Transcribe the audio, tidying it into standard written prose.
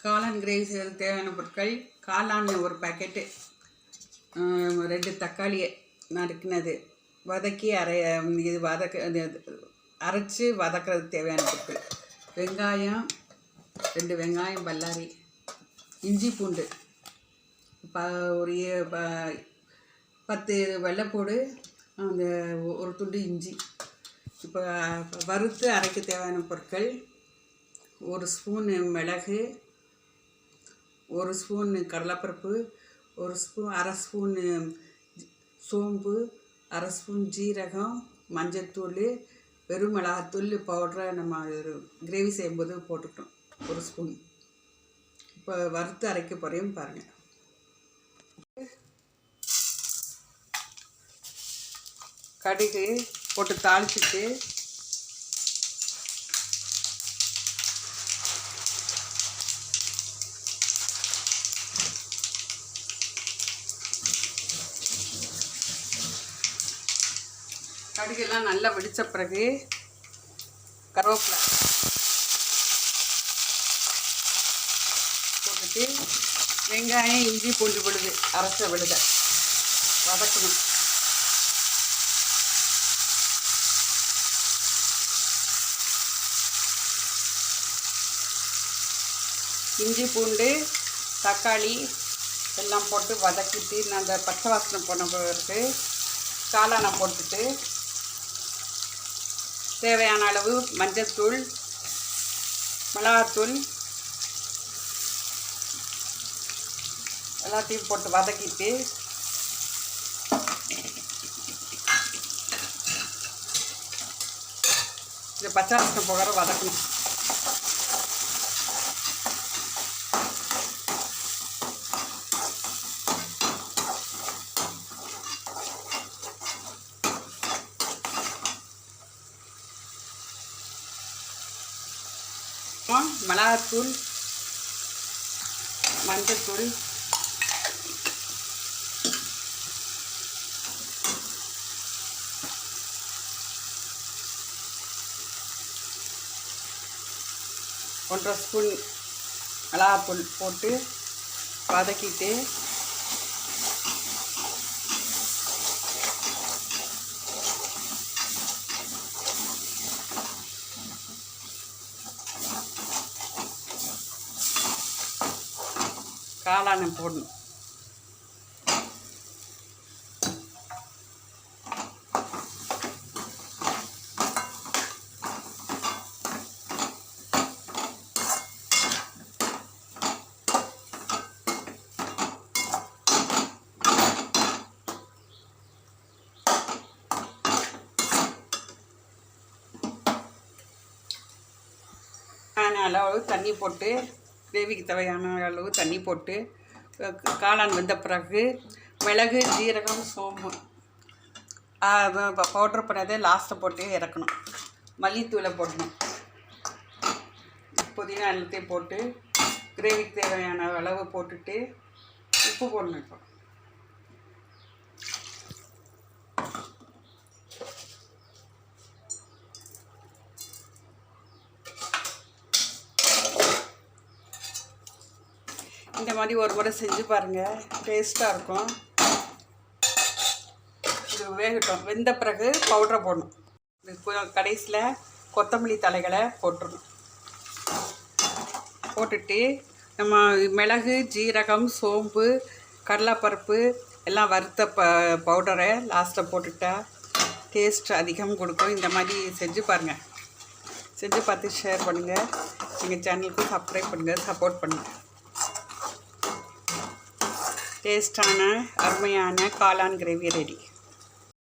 காளான் கிரேவி செய்யறதுக்கு தேவையான பொருட்கள்: காளான் ஒரு பாக்கெட்டு, 2 தக்காளியை நறுக்கினது, வதக்கி அரைச்சி வதக்கிறதுக்கு தேவையான பொருட்கள்: வெங்காயம் 2 வெங்காயம் பல்லாரி, இஞ்சி பூண்டு ஒரு 10 வெள்ளைப்பூடு, அந்த ஒரு துண்டு இஞ்சி. இப்போ வறுத்து அரைக்க தேவையான பொருட்கள்: 1 ஸ்பூன் மிளகு, 1 ஸ்பூன் கடலைப்பருப்பு, 1 அரை ஸ்பூன் சோம்பு, அரை ஸ்பூன் ஜீரகம், மஞ்சள்தூள், வெறும் மிளகாத்தூள் பவுடரை நம்ம கிரேவி செய்யும்போது போட்டுக்கிட்டோம் 1 ஸ்பூன். இப்போ வறுத்து அரைக்க போகிறேன் பாருங்கள். கடுகு போட்டு தாளிச்சிட்டு கடுகெல்லாம் நல்லா வெடித்த பிறகு கருவேப்பிலை போட்டுட்டு வெங்காயம் இஞ்சி பூண்டு விழுது அரைச்ச விழுதை வதக்கணும். இஞ்சி பூண்டு தக்காளி எல்லாம் போட்டு வதக்கிட்டு நான் அந்த பச்சை வாசனை போன பிறகு காளானை போட்டுட்டு தேவையான அளவு மஞ்சள்தூள், மிளகாத்தூள் எல்லாத்தையும் போட்டு வதக்கிட்டு இந்த பச்சை வாசனை போகிற வதக்கணும். மிளகாத்தூள், மஞ்சள்தூள், ஒன்றரை ஸ்பூன் மிளகாத்தூள் போட்டு வதக்கிட்டு காளானை போடணும். அளவு தண்ணி போட்டு கிரேவிக்கு தேவையான அளவு தண்ணி போட்டு காளான் வெந்த பிறகு மிளகு, ஜீரகம், சோம்பு பவுட்ரு பண்ணதை லாஸ்ட்டை போட்டு இறக்கணும். மல்லித்தூளை போடணும். புதினா எல்லாத்தையும் போட்டு கிரேவிக்கு தேவையான அளவு போட்டுட்டு உப்பு போடணும். இப்போ இந்த மாதிரி ஒரு முறை செஞ்சு பாருங்கள், டேஸ்ட்டாக இருக்கும். இது வேகட்டும். வெந்த பிறகு பவுடரை போடணும். கடைசியில் கொத்தமல்லி தலைகளை போட்டுடணும். போட்டுட்டு நம்ம மிளகு, ஜீரகம், சோம்பு, கடலைப்பருப்பு எல்லாம் வறுத்த பவுடரை லாஸ்ட்டில் போட்டுட்டா டேஸ்ட் அதிகம் கொடுக்கும். இந்த மாதிரி செஞ்சு பாருங்கள். செஞ்சு பார்த்து ஷேர் பண்ணுங்கள். எங்கள் சேனலுக்கு சப்ஸ்கிரைப் பண்ணுங்கள், சப்போர்ட் பண்ணுங்கள். டேஸ்டான அருமையான காளான் கிரேவி ரெடி.